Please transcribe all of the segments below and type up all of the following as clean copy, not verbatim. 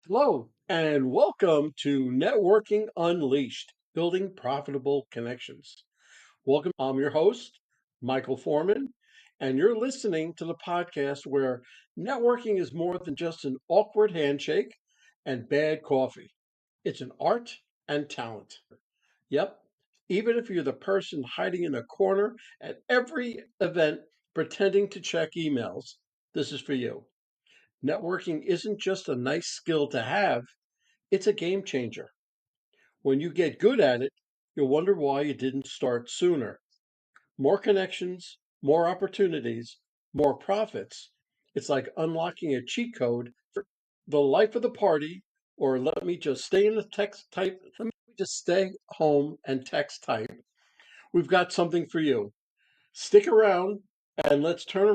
Hello, and welcome to Networking Unleashed, Building Profitable Connections. Welcome. I'm your host, Michael Forman, and you're listening to the podcast where networking is more than just an awkward handshake and bad coffee. It's an art and talent. Yep, even if you're the person hiding in a corner at every event pretending to check emails, this is for you. Networking isn't just a nice skill to have, it's a game changer. When you get good at it, you'll wonder why you didn't start sooner. More connections, more opportunities, more profits. It's like unlocking a cheat code for the life of the party, or let me just stay in the text type. Let me just stay home and text type. We've got something for you. Stick around and let's turn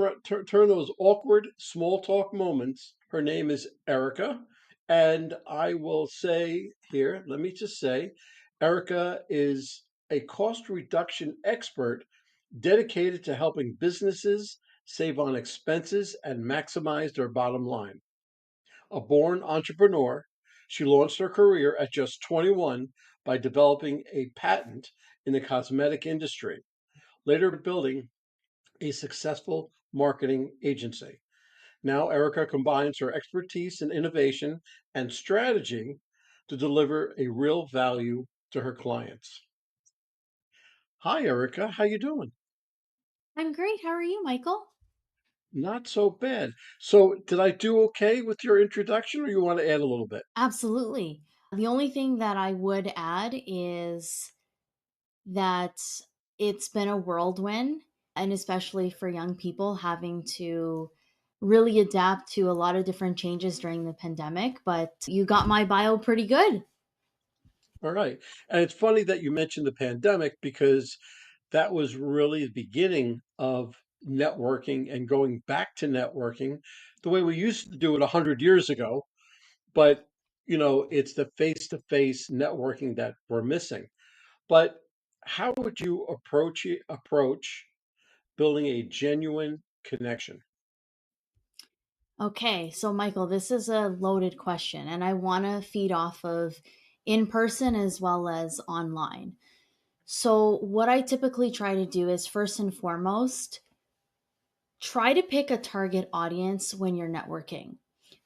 those awkward small talk moments. Her name is Erika, and I will say here, let me just say, Erika is a cost reduction expert dedicated to helping businesses save on expenses and maximize their bottom line. A born entrepreneur, she launched her career at just 21 by developing a patent in the cosmetic industry, later building a successful marketing agency. Now, Erica combines her expertise in innovation and strategy to deliver a real value to her clients. Hi, Erica. How you doing? I'm great. How are you, Michael? Not so bad. So, did I do okay with your introduction, or you want to add a little bit? Absolutely. The only thing that I would add is that it's been a whirlwind, and especially for young people having to really adapt to a lot of different changes during the pandemic. But you got my bio pretty good. All right. And it's funny that you mentioned the pandemic because that was really the beginning of networking and going back to networking the way we used to do it 100 years ago. But it's the face-to-face networking that we're missing. But how would you approach building a genuine connection? Okay, so Michael, this is a loaded question, and I want to feed off of in person as well as online. So, what I typically try to do is first and foremost, try to pick a target audience when you're networking.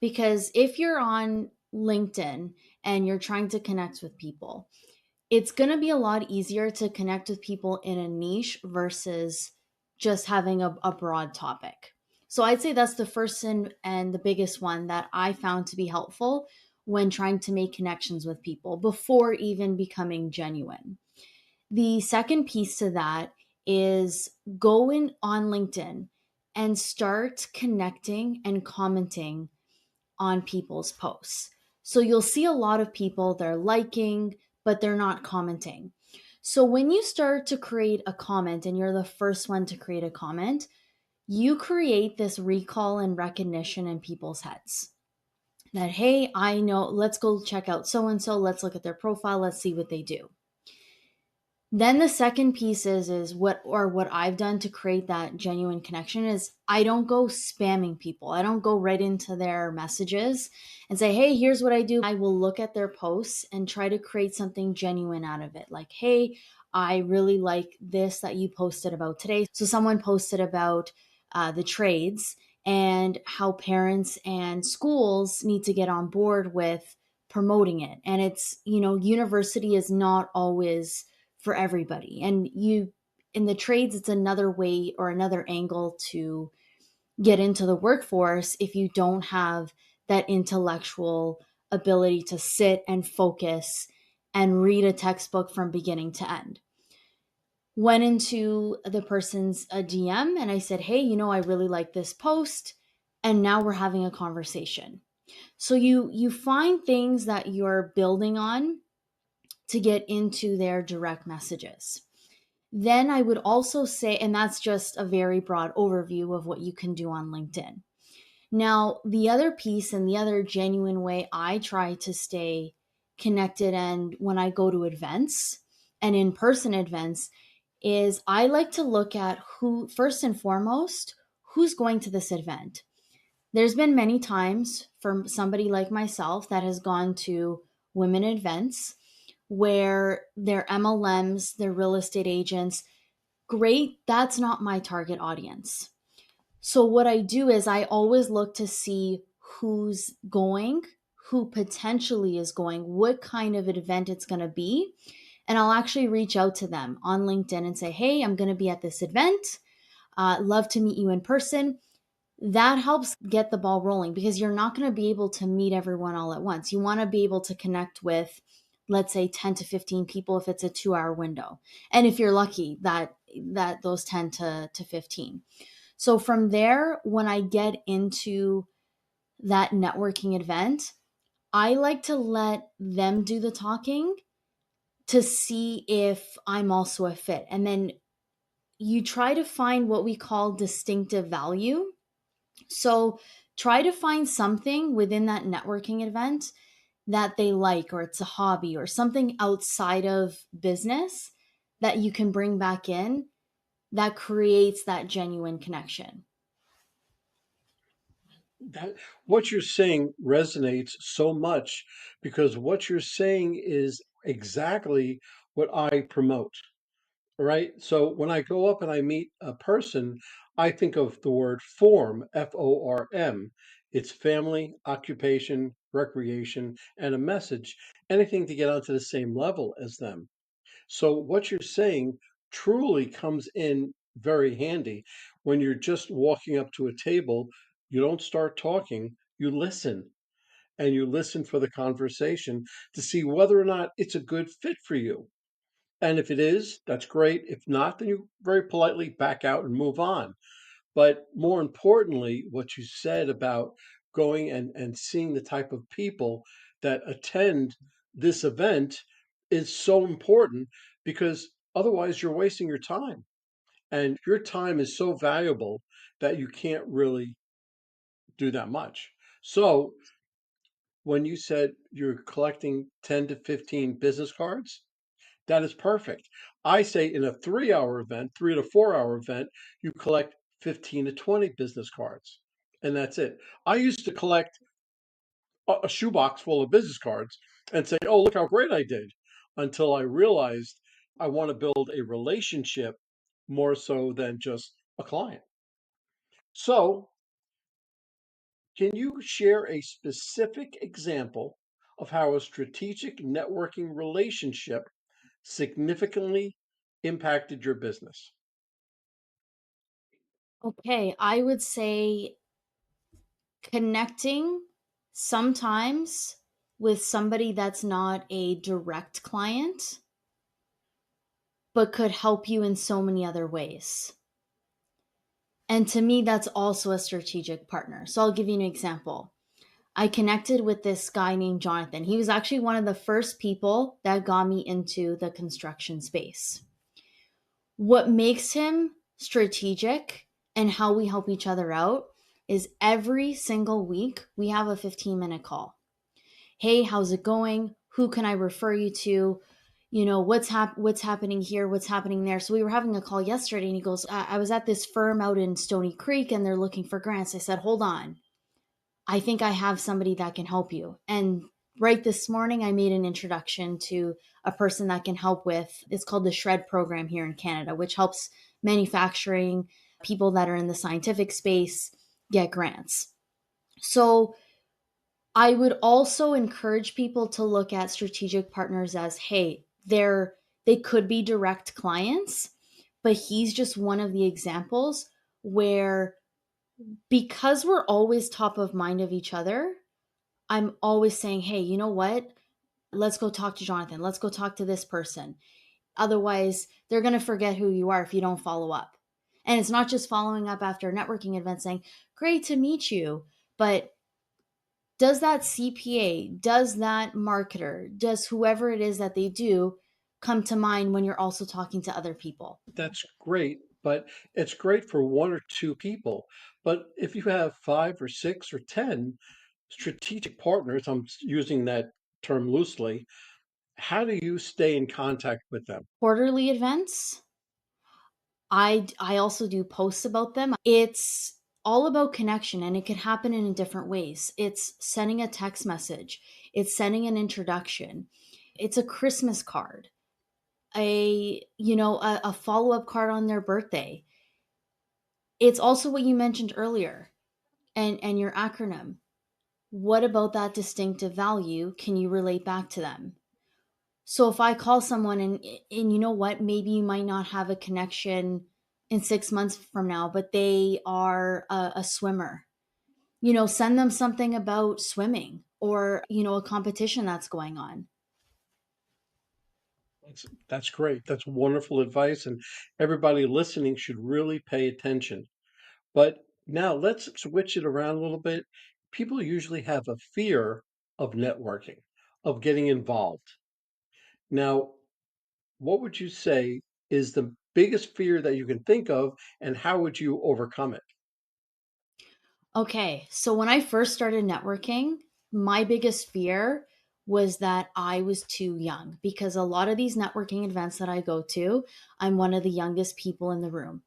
Because if you're on LinkedIn and you're trying to connect with people, it's going to be a lot easier to connect with people in a niche versus just having a broad topic. So I'd say that's the first and the biggest one that I found to be helpful when trying to make connections with people before even becoming genuine. The second piece to that is go in on LinkedIn and start connecting and commenting on people's posts. So you'll see a lot of people, they're liking, but they're not commenting. So when you start to create a comment and you're the first one to create a comment, you create this recall and recognition in people's heads that, hey, I know, let's go check out so and so, let's look at their profile, let's see what they do. Then the second piece is what I've done to create that genuine connection is I don't go spamming people. I don't go right into their messages and say, "Hey, here's what I do." I will look at their posts and try to create something genuine out of it. Like, "Hey, I really like this that you posted about today." So someone posted about the trades and how parents and schools need to get on board with promoting it. And it's, university is not always for everybody. And you in the trades, it's another way or another angle to get into the workforce if you don't have that intellectual ability to sit and focus and read a textbook from beginning to end. Went into the person's DM and I said, "Hey, I really like this post." And now we're having a conversation. So you find things that you're building on to get into their direct messages. Then I would also say, and that's just a very broad overview of what you can do on LinkedIn. Now, the other piece and the other genuine way I try to stay connected and when I go to events and in person events is I like to look at who, first and foremost, who's going to this event. There's been many times for somebody like myself that has gone to women events where they're MLMs, they're real estate agents. Great, that's not my target audience. So what I do is I always look to see who's going, who potentially is going, what kind of event it's going to be, and I'll actually reach out to them on LinkedIn and say, "Hey, I'm going to be at this event. Love to meet you in person." That helps get the ball rolling because you're not going to be able to meet everyone all at once. You want to be able to connect with, let's say, 10 to 15 people if it's a 2 hour window. And if you're lucky, that those 10 to 15. So from there, when I get into that networking event, I like to let them do the talking to see if I'm also a fit. And then you try to find what we call distinctive value. So try to find something within that networking event that they like, or it's a hobby or something outside of business that you can bring back in that creates that genuine connection. That what you're saying resonates so much because what you're saying is exactly what I promote. Right? So when I go up and I meet a person, I think of the word form, FORM. It's family, occupation, recreation, and a message, anything to get onto the same level as them. So what you're saying truly comes in very handy when you're just walking up to a table. You don't start talking, you listen, and you listen for the conversation to see whether or not it's a good fit for you. And if it is, that's great. If not, then you very politely back out and move on. But more importantly, what you said about going and seeing the type of people that attend this event is so important because otherwise you're wasting your time. And your time is so valuable that you can't really do that much. So when you said you're collecting 10 to 15 business cards, that is perfect. I say in a 3 hour event, 3 to 4 hour event, you collect 15 to 20 business cards. And that's it. I used to collect a shoebox full of business cards and say, oh, look how great I did, until I realized I want to build a relationship more so than just a client. So, can you share a specific example of how a strategic networking relationship significantly impacted your business? Okay, I would say connecting sometimes with somebody that's not a direct client, but could help you in so many other ways. And to me, that's also a strategic partner. So I'll give you an example. I connected with this guy named Jonathan. He was actually one of the first people that got me into the construction space. What makes him strategic and how we help each other out is every single week we have a 15-minute call. Hey, how's it going? Who can I refer you to? You know, what's happening here, what's happening there. So we were having a call yesterday and he goes, I was at this firm out in Stony Creek and they're looking for grants. I said, hold on. I think I have somebody that can help you. And right this morning, I made an introduction to a person that can help with, it's called the Shred program here in Canada, which helps manufacturing people that are in the scientific space get grants. So I would also encourage people to look at strategic partners as, hey, they could be direct clients, but he's just one of the examples where, because we're always top of mind of each other, I'm always saying, hey, you know what? Let's go talk to Jonathan. Let's go talk to this person. Otherwise, they're going to forget who you are if you don't follow up. And it's not just following up after a networking event saying, great to meet you, but does that CPA, does that marketer, does whoever it is that they do come to mind when you're also talking to other people? That's great, but it's great for one or two people. But if you have five or six or 10 strategic partners, I'm using that term loosely, how do you stay in contact with them? Quarterly events, I also do posts about them. It's all about connection, and it could happen in different ways. It's sending a text message, it's sending an introduction, it's a Christmas card, a follow-up card on their birthday. It's also what you mentioned earlier, and your acronym. What about that distinctive value can you relate back to them? So if I call someone, and you know what, maybe you might not have a connection in 6 months from now, but they are a swimmer, send them something about swimming, or a competition that's going on. That's great. That's wonderful advice, and everybody listening should really pay attention. But now let's switch it around a little bit. People usually have a fear of networking, of getting involved. Now, what would you say is the biggest fear that you can think of, and how would you overcome it? Okay, so when I first started networking, my biggest fear was that I was too young, because a lot of these networking events that I go to, I'm one of the youngest people in the room.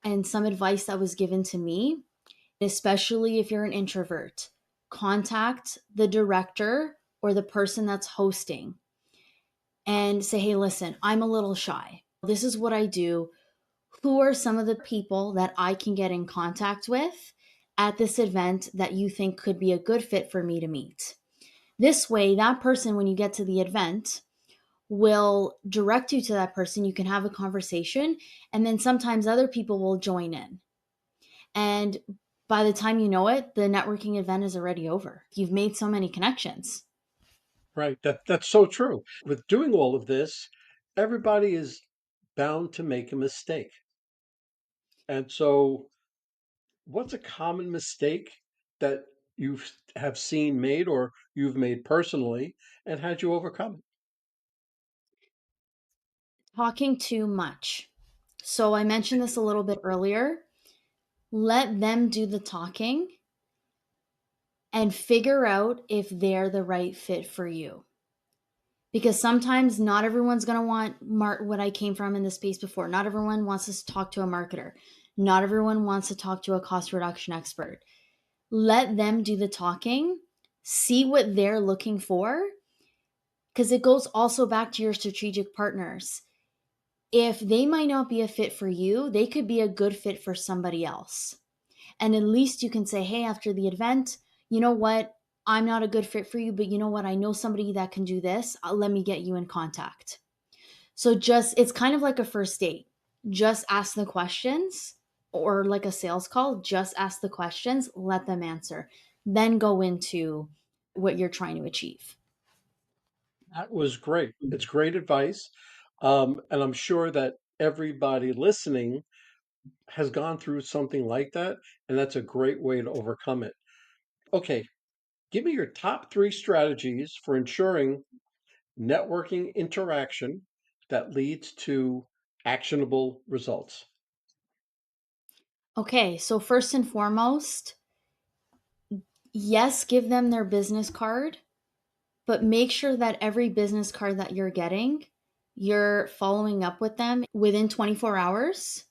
And some advice that was given to me, especially if you're an introvert, contact the director or the person that's hosting and say, hey, listen, I'm a little shy. This is what I do. Who are some of the people that I can get in contact with at this event that you think could be a good fit for me to meet? This way, that person, when you get to the event, will direct you to that person. You can have a conversation, and then sometimes other people will join in. And by the time you know it, the networking event is already over. You've made so many connections. Right. That's so true. With doing all of this, everybody is bound to make a mistake. And so, what's a common mistake that you have seen made or you've made personally, and how'd you overcome it? Talking too much. So I mentioned this a little bit earlier. Let them do the talking and figure out if they're the right fit for you. Because sometimes not everyone's going to want what I came from in the space before. Not everyone wants to talk to a marketer. Not everyone wants to talk to a cost reduction expert. Let them do the talking, see what they're looking for, because it goes also back to your strategic partners. If they might not be a fit for you, they could be a good fit for somebody else. And at least you can say, hey, after the event, you know what? I'm not a good fit for you, but you know what? I know somebody that can do this. Let me get you in contact. So it's kind of like a first date. Just ask the questions, or like a sales call, just ask the questions, let them answer, then go into what you're trying to achieve. That was great. It's great advice. And I'm sure that everybody listening has gone through something like that, and that's a great way to overcome it. Okay, give me your top three strategies for ensuring networking interaction that leads to actionable results. Okay, so first and foremost, yes, give them their business card, but make sure that every business card that you're getting, you're following up with them within 24 hours,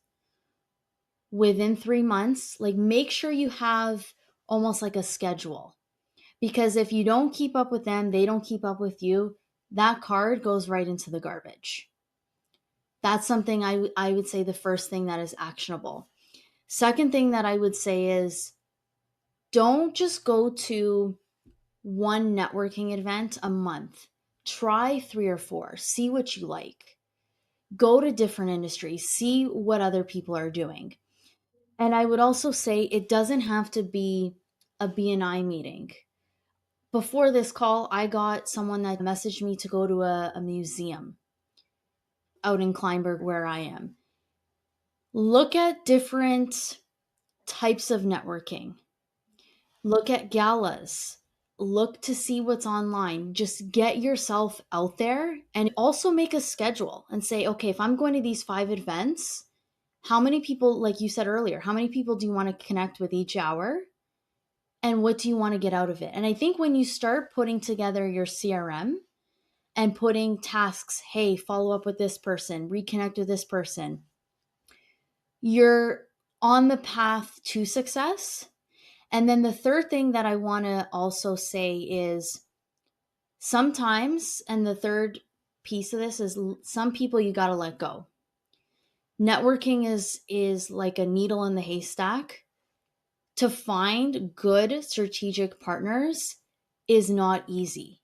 within 3 months. Like, make sure you have almost like a schedule. Because if you don't keep up with them, they don't keep up with you, that card goes right into the garbage. That's something I would say, the first thing that is actionable. Second thing that I would say is, don't just go to one networking event a month. Try three or four, see what you like. Go to different industries, see what other people are doing. And I would also say it doesn't have to be a BNI meeting. Before this call, I got someone that messaged me to go to a museum out in Kleinberg, where I am. Look at different types of networking, look at galas, look to see what's online. Just get yourself out there, and also make a schedule and say, okay, if I'm going to these 5 events, how many people, like you said earlier, how many people do you want to connect with each hour? And what do you want to get out of it? And I think when you start putting together your CRM and putting tasks, hey, follow up with this person, reconnect with this person, you're on the path to success. And then the third thing that I want to also say is sometimes, and the third piece of this is some people you got to let go. Networking is like a needle in the haystack. To find good strategic partners is not easy.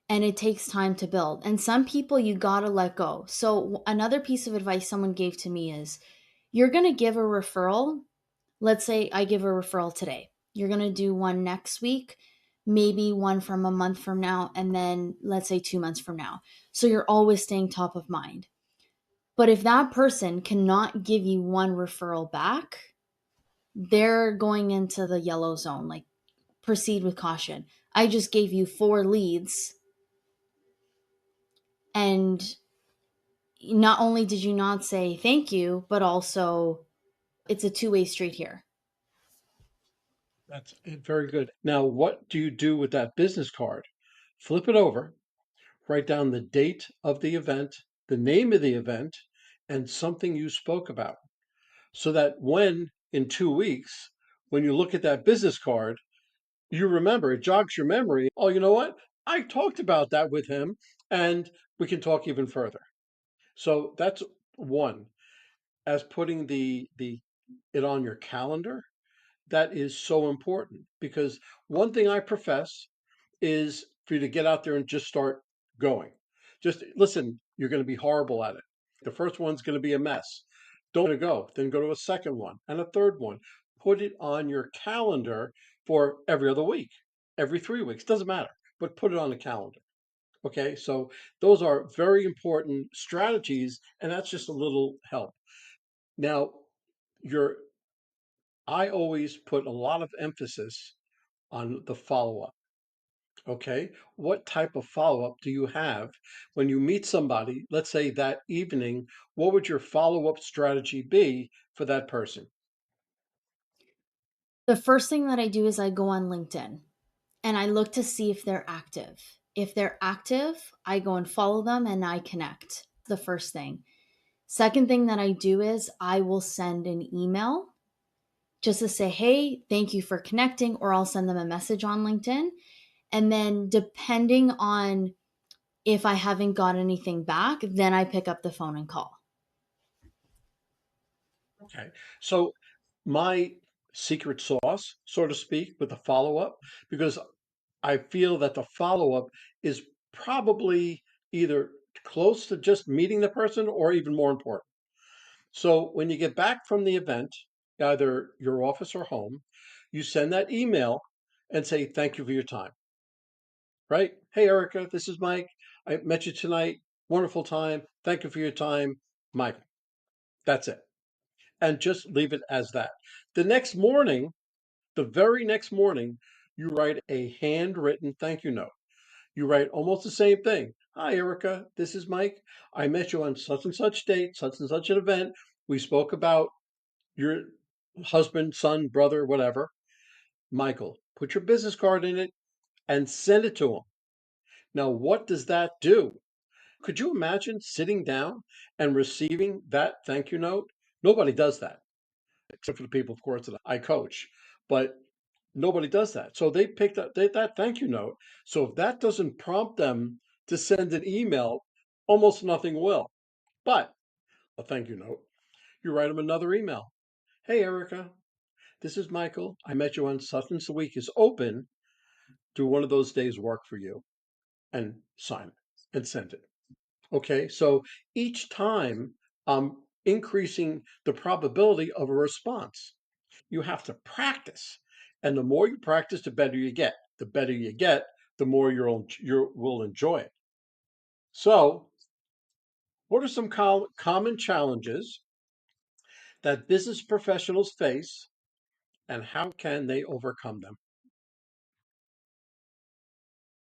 And it takes time to build. And some people you got to let go. So another piece of advice someone gave to me is you're going to give a referral. Let's say I give a referral today. You're going to do one next week, maybe one from a month from now, and then let's say 2 months from now. So you're always staying top of mind. But if that person cannot give you one referral back, they're going into the yellow zone. Like, proceed with caution. I just gave you 4 leads, and not only did you not say thank you, but also it's a two-way street here. That's very good. Now, what do you do with that business card? Flip it over, write down the date of the event, the name of the event, and something you spoke about. So that when in 2 weeks, when you look at that business card, you remember, it jogs your memory. Oh, you know what? I talked about that with him, and we can talk even further. So that's one. As putting the it on your calendar, that is so important because one thing I profess is for you to get out there and just start going. Just listen, you're going to be horrible at it. The first one's going to be a mess. Don't go, then go to a second one and a third one. Put it on your calendar for every other week, every 3 weeks, doesn't matter, but put it on the calendar. Okay, so those are very important strategies, and that's just a little help. Now, your I always put a lot of emphasis on the follow up. Okay. What type of follow up do you have when you meet somebody? Let's say that evening, what would your follow up strategy be for that person? The first thing that I do is I go on LinkedIn and I look to see if they're active. If they're active, I go and follow them and I connect. The first thing. Second thing that I do is I will send an email just to say, hey, thank you for connecting, or I'll send them a message on LinkedIn. And then, depending on if I haven't got anything back, then I pick up the phone and call. Okay. So, my secret sauce, so to speak, with the follow up, because I feel that the follow up is probably either close to just meeting the person or even more important. So when you get back from the event, either your office or home, you send that email and say, thank you for your time, right? Hey, Erica, this is Mike. I met you tonight. Wonderful time. Thank you for your time, Michael. That's it. And just leave it as that. The next morning, the very next morning, you write a handwritten thank you note. You write almost the same thing. Hi, Erica. This is Mike. I met you on such and such date, such and such an event. We spoke about your husband, son, brother, whatever, Michael, put your business card in it and send it to him. Now, what does that do? Could you imagine sitting down and receiving that thank you note? Nobody does that, except for the people, of course, that I coach. But nobody does that. So they picked up that thank you note. So if that doesn't prompt them to send an email, almost nothing will. But a thank you note, you write them another email. Hey, Erica, this is Michael. I met you on such and the week is open. Do one of those days work for you? And sign it and send it. Okay. So each time I'm increasing the probability of a response. You have to practice. And the more you practice, the better you get. The better you get, the more you will enjoy it. So, what are some common challenges that business professionals face, and how can they overcome them?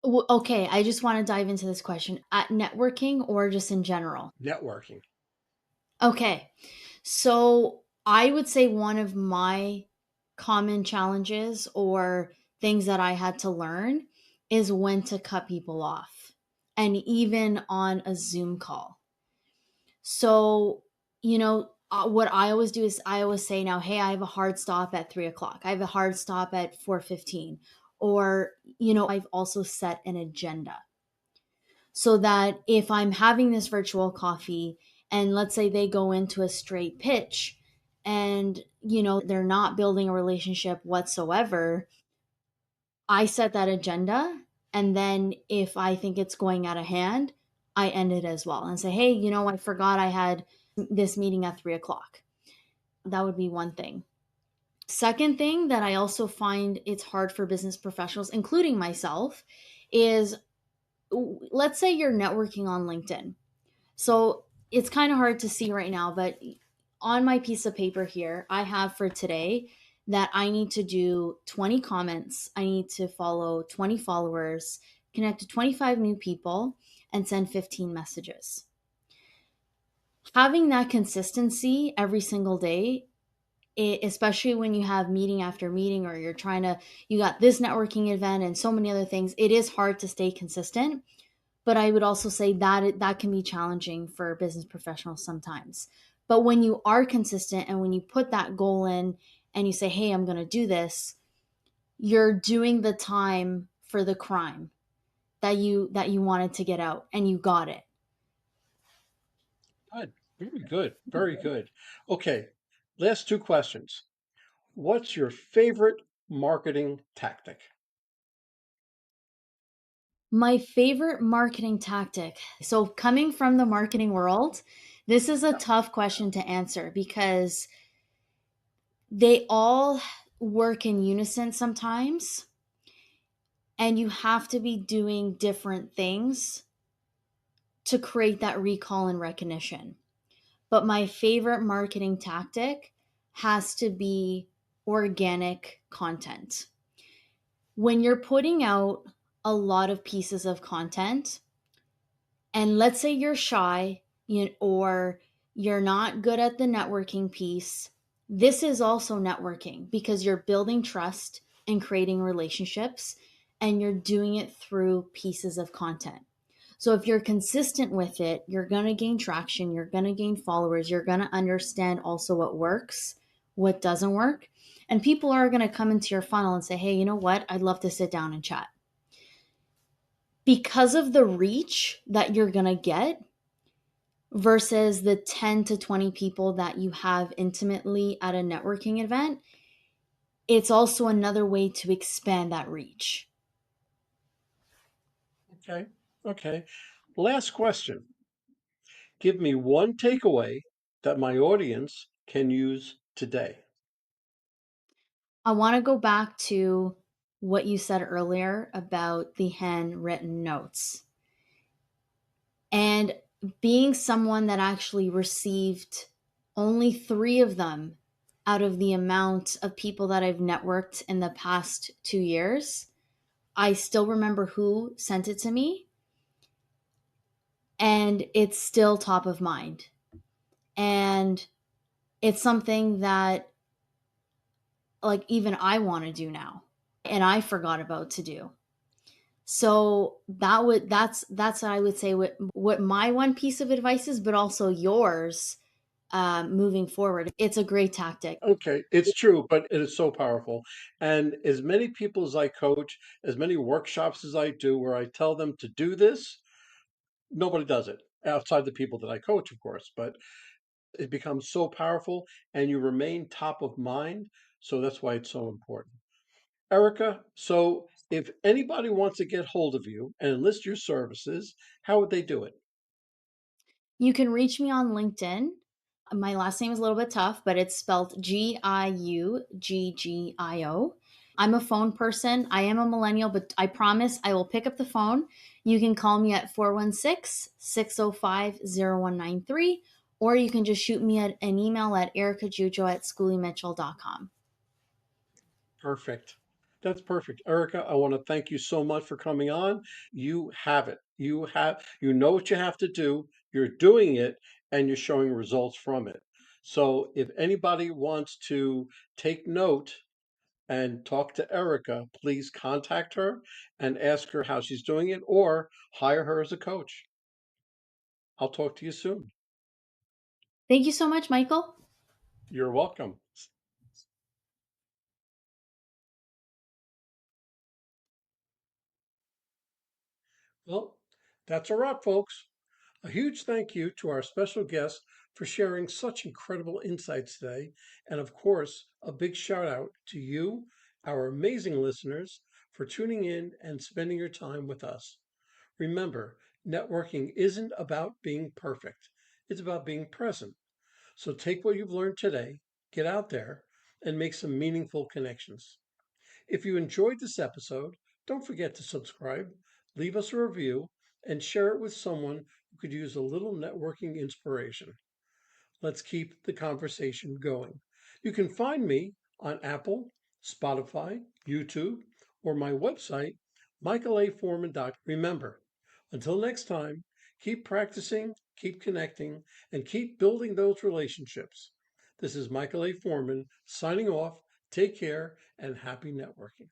Okay, I just want to dive into this question at networking or just in general. Networking. Okay, so I would say one of my common challenges or things that I had to learn is when to cut people off, and even on a Zoom call. So, what I always do is I always say now, hey, I have a hard stop at 3 o'clock. I have a hard stop at 4:15. Or, I've also set an agenda so that if I'm having this virtual coffee and let's say they go into a straight pitch and, they're not building a relationship whatsoever, I set that agenda. And then if I think it's going out of hand, I end it as well and say, hey, I forgot I had this meeting at 3 o'clock. That would be one thing. Second thing that I also find it's hard for business professionals, including myself, is let's say you're networking on LinkedIn. So it's kind of hard to see right now, but on my piece of paper here, I have for today that I need to do 20 comments, I need to follow 20 followers, connect to 25 new people, and send 15 messages. Having that consistency every single day, especially when you have meeting after meeting or you got this networking event and so many other things, it is hard to stay consistent. But I would also say that that can be challenging for business professionals sometimes. But when you are consistent and when you put that goal in and you say, hey, I'm going to do this, you're doing the time for the crime that you wanted to get out and you got it. Good. Very good. Very good. Okay. Last two questions. What's your favorite marketing tactic? My favorite marketing tactic. So, coming from the marketing world, this is a Yeah. tough question to answer because they all work in unison sometimes, and you have to be doing different things to create that recall and recognition. But my favorite marketing tactic has to be organic content. When you're putting out a lot of pieces of content, and let's say you're shy, or you're not good at the networking piece, this is also networking because you're building trust and creating relationships, and you're doing it through pieces of content. So if you're consistent with it, you're going to gain traction, you're going to gain followers, you're going to understand also what works, what doesn't work. And people are going to come into your funnel and say, hey, you know what? I'd love to sit down and chat. Because of the reach that you're going to get versus the 10 to 20 people that you have intimately at a networking event, it's also another way to expand that reach. Okay. Okay. Last question. Give me one takeaway that my audience can use today. I want to go back to what you said earlier about the handwritten notes and being someone that actually received only 3 of them out of the amount of people that I've networked in the past 2 years. I still remember who sent it to me, and it's still top of mind. And it's something that, like, even I want to do now and I forgot about to do. So that's what I would say what my one piece of advice is, but also yours, moving forward. It's a great tactic. Okay, it's true, but it is so powerful. And as many people as I coach, as many workshops as I do where I tell them to do this, nobody does it outside the people that I coach, of course. But it becomes so powerful and you remain top of mind. So that's why it's so important. Erica, so if anybody wants to get hold of you and enlist your services, how would they do it? You can reach me on LinkedIn. My last name is a little bit tough, but it's spelled Giuggio. I'm a phone person. I am a millennial, but I promise I will pick up the phone. You can call me at 416-605-0193, or you can just shoot me an email at erikagiuggio@schooleymitchell.com. Perfect. That's perfect. Erica, I want to thank you so much for coming on. You have it. You know what you have to do. You're doing it and you're showing results from it. So if anybody wants to take note and talk to Erica, please contact her and ask her how she's doing it or hire her as a coach. I'll talk to you soon. Thank you so much, Michael. You're welcome. Well, that's a wrap, folks. A huge thank you to our special guest for sharing such incredible insights today. And of course, a big shout out to you, our amazing listeners, for tuning in and spending your time with us. Remember, networking isn't about being perfect, it's about being present. So take what you've learned today, get out there, and make some meaningful connections. If you enjoyed this episode, don't forget to subscribe, leave us a review, and share it with someone who could use a little networking inspiration. Let's keep the conversation going. You can find me on Apple, Spotify, YouTube, or my website, michaelaforman.com. Remember, until next time, keep practicing, keep connecting, and keep building those relationships. This is Michael A. Forman signing off. Take care and happy networking.